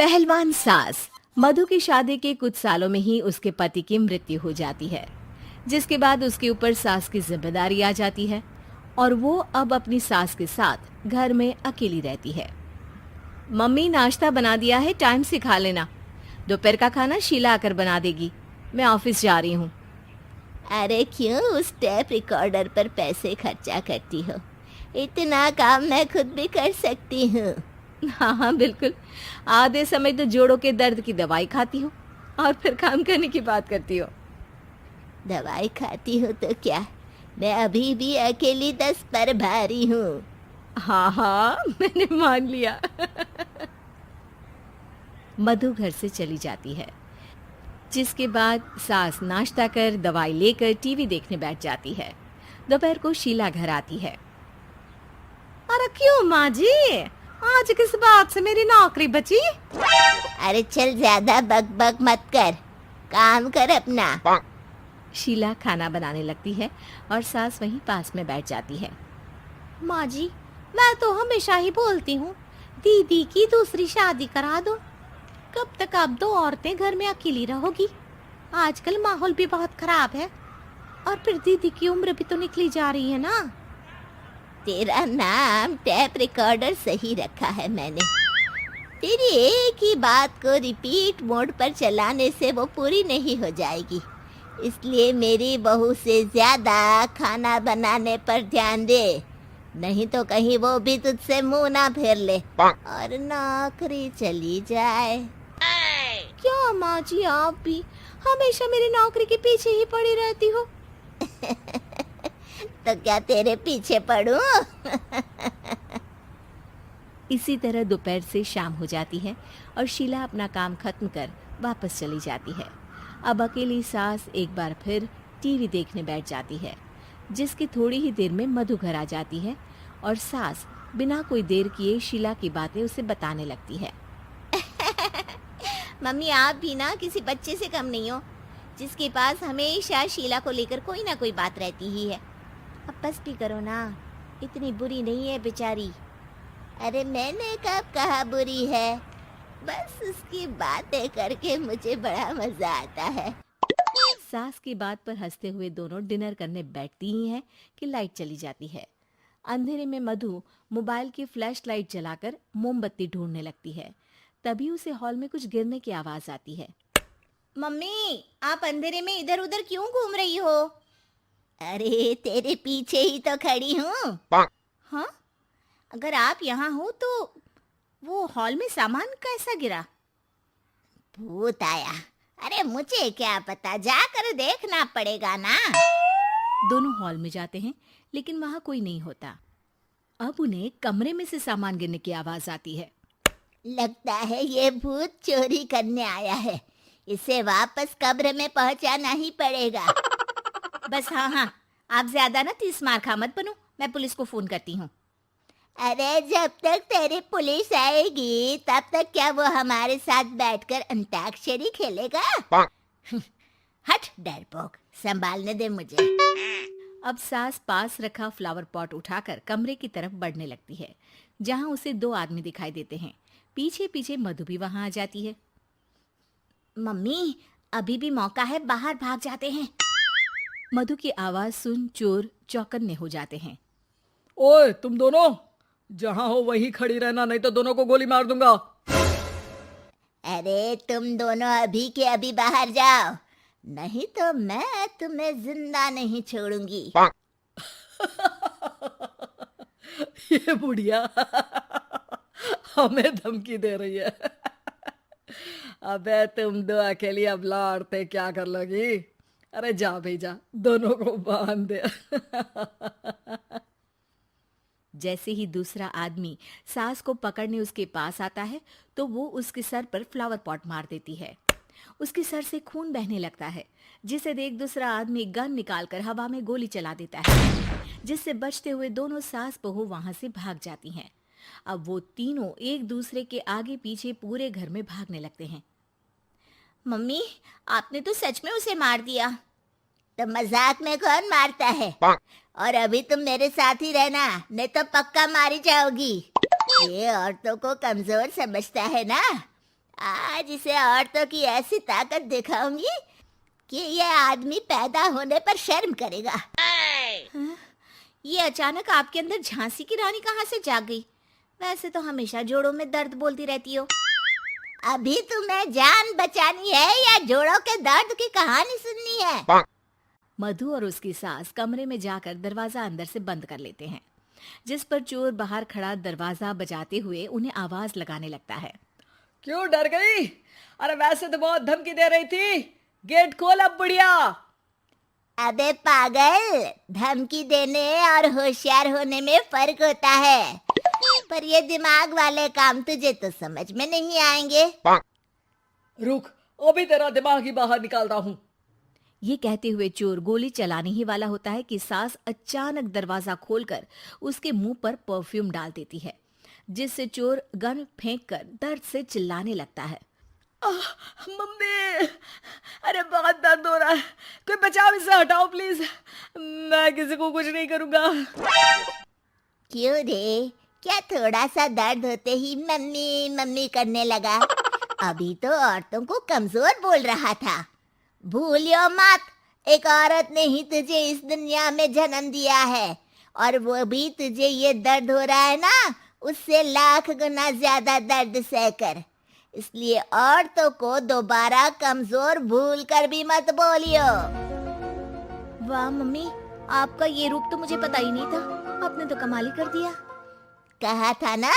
पहलवान सास। मधु की शादी के कुछ सालों में ही उसके पति की मृत्यु हो जाती है, जिसके बाद उसके ऊपर सास की जिम्मेदारी आ जाती है और वो अब अपनी सास के साथ घर में अकेली रहती है। मम्मी, नाश्ता बना दिया है, टाइम से खा लेना। दोपहर का खाना शीला आकर बना देगी। मैं ऑफिस जा रही हूँ। अरे क्यों उस टेप रिकॉर्डर पर पैसे खर्चा करती हो? इतना काम मैं खुद भी कर सकती हूँ। हाँ हाँ बिल्कुल। आधे समय तो जोड़ों के दर्द की दवाई खाती हो और फिर काम करने की बात करती हो। दवाई खाती हो तो क्या, मैं अभी भी अकेली 10 पर भारी हूँ। हाँ हाँ मैंने मान लिया। मधु घर से चली जाती है, जिसके बाद सास नाश्ता कर दवाई लेकर टीवी देखने बैठ जाती है। दोपहर को शीला घर आती है। अरे क्यों माँ जी, आज किस बात से मेरी नौकरी बची? अरे चल, ज्यादा बक बक मत कर, काम कर अपना। शीला खाना बनाने लगती है और सास वहीं पास में बैठ जाती है। माँ जी, मैं तो हमेशा ही बोलती हूँ, दीदी की दूसरी शादी करा दो। कब तक आप दो औरतें घर में अकेली रहोगी? आजकल माहौल भी बहुत खराब है और फिर दीदी की उम्र भी तो निकली जा रही है ना। तेरा नाम टेप रिकॉर्डर सही रखा है मैंने। तेरी एक ही बात को रिपीट मोड पर चलाने से वो पूरी नहीं हो जाएगी, इसलिए मेरी बहू से ज्यादा खाना बनाने पर ध्यान दे, नहीं तो कहीं वो भी तुझसे मुंह ना फेर ले और नौकरी चली जाए। क्या माँ जी, आप भी हमेशा मेरी नौकरी के पीछे ही पड़ी रहती हो? तो क्या तेरे पीछे पड़ूं? इसी तरह दोपहर से शाम हो जाती है और शीला अपना काम खत्म कर वापस चली जाती है। अब अकेली सास एक बार फिर टीवी देखने बैठ जाती है, जिसकी थोड़ी ही देर में मधु घर आ जाती है और सास बिना कोई देर किए शीला की बातें उसे बताने लगती है। मम्मी, आप भी ना किसी बच्चे से कम नहीं हो, जिसके पास हमेशा शीला को लेकर कोई ना कोई बात रहती ही है। अब बस भी करो ना, इतनी बुरी नहीं है बेचारी। अरे मैंने कब कहा बुरी है, बस उसकी बातें करके मुझे बड़ा मजा आता है। सास की बात पर हंसते हुए दोनों डिनर करने बैठती ही हैं कि लाइट चली जाती है। अंधेरे में मधु मोबाइल की फ्लैश लाइट जलाकर मोमबत्ती ढूंढने लगती है। तभी उसे हॉल में कुछ गिरने की आवाज आती है। मम्मी, आप अंधेरे में इधर उधर क्यों घूम रही हो? अरे तेरे पीछे ही तो खड़ी हूँ। हाँ, अगर आप यहाँ हो तो वो हॉल में सामान कैसा गिरा? भूत आया। अरे मुझे क्या पता, जाकर देखना पड़ेगा ना। दोनों हॉल में जाते हैं, लेकिन वहां कोई नहीं होता। अब उन्हें कमरे में से सामान गिरने की आवाज आती है। लगता है ये भूत चोरी करने आया है, इसे वापस कब्र में पहुंचाना ही पड़ेगा। बस हाँ हाँ, आप ज्यादा ना 30 मार खा मत बनो, मैं पुलिस को फोन करती हूँ। अरे जब तक तेरी पुलिस आएगी तब तक क्या वो हमारे साथ बैठकर अंताक्षरी खेलेगा? हट डरपोक, संभालने दे मुझे। अब सास पास रखा फ्लावर पॉट उठाकर कमरे की तरफ बढ़ने लगती है, जहां उसे 2 आदमी दिखाई देते हैं। पीछे पीछे मधु भी वहां आ जाती है। मम्मी, अभी भी मौका है, बाहर भाग जाते हैं। मधु की आवाज सुन चोर चौकन्ने हो जाते हैं। ओए तुम दोनों, जहां हो वहीं खड़ी रहना, नहीं तो दोनों को गोली मार दूंगा। अरे तुम दोनों अभी के अभी बाहर जाओ, नहीं तो मैं तुम्हें जिंदा नहीं छोड़ूंगी। ये बुढ़िया हमें धमकी दे रही है। अबे तुम दो अकेली अब लड़ते क्या कर लोगी? अरे जा भेजा, दोनों को बांध दे। जैसे ही दूसरा आदमी सास को पकड़ने उसके पास आता है, तो वो उसके सर पर फ्लावर पॉट मार देती है। उसके सर से खून बहने लगता है, जिसे देख दूसरा आदमी गन निकालकर हवा में गोली चला देता है, जिससे बचते हुए दोनों सास बहू वहां से भाग जाती हैं। अब वो तीनों एक दूसरे के आगे पीछे पूरे घर में भागने लगते हैं। मम्मी, आपने तो सच में उसे मार दिया। तो मजाक में कौन मारता है? और अभी तुम मेरे साथ ही रहना, नहीं तो पक्का मारी जाओगी। ये औरतों को कमजोर समझता है ना। आज इसे औरतों की ऐसी ताकत दिखाऊंगी कि ये आदमी पैदा होने पर शर्म करेगा। ये अचानक आपके अंदर झांसी की रानी कहाँ से जाग गई? वैसे तो हमेशा जोड़ों में दर्द बोलती रहती हो। अभी तुम्हें जान बचानी है या जोड़ों के दर्द की कहानी सुननी है? मधु और उसकी सास कमरे में जाकर दरवाजा अंदर से बंद कर लेते हैं, जिस पर चोर बाहर खड़ा दरवाजा बजाते हुए उन्हें आवाज लगाने लगता है। क्यों डर गई? अरे वैसे तो बहुत धमकी दे रही थी। गेट खोल अब बुढ़िया। अबे पागल, धमकी देने और होशियार होने में फर्क होता है, पर ये दिमाग वाले काम तुझे तो समझ में नहीं आएंगे। रुक, अभी तेरा दिमाग ही बाहर निकालता हूँ। ये कहते हुए चोर गोली चलाने ही वाला होता है कि सास अचानक दरवाजा खोलकर उसके मुंह पर परफ्यूम डाल देती है, जिससे चोर गन फेंककर दर्द से चिल्लाने लगता है। मम्मी, अरे बहुत दर्द हो रहा है, कोई बचाओ, इसे हटाओ प्लीज। मैं किसी को कुछ नहीं करूंगा। क्यों रे, क्या थोड़ा सा दर्द होते ही मम्मी मम्मी करने लगा? अभी तो औरतों को कमजोर बोल रहा था। भूलियो मत, एक औरत ने ही तुझे इस दुनिया में जन्म दिया है, और वो भी तुझे ये दर्द हो रहा है ना, उससे लाख गुना ज्यादा दर्द सहकर। इसलिए औरतों को दोबारा कमजोर भूल कर भी मत बोलियो। वाह मम्मी, आपका ये रूप तो मुझे पता ही नहीं था। आपने तो कमाल ही कर दिया। कहा था ना,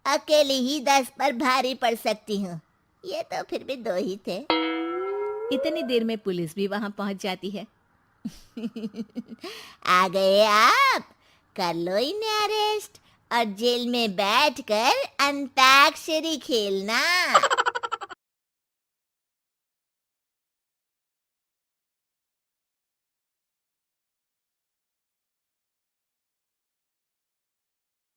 अकेली ही 10 पर भारी पड़ सकती हूँ। ये तो फिर भी 2 ही थे। इतनी देर में पुलिस भी वहां पहुंच जाती है। आ गए आप, कर लो इन्हें अरेस्ट और जेल में बैठकर अंताक्षरी खेलना।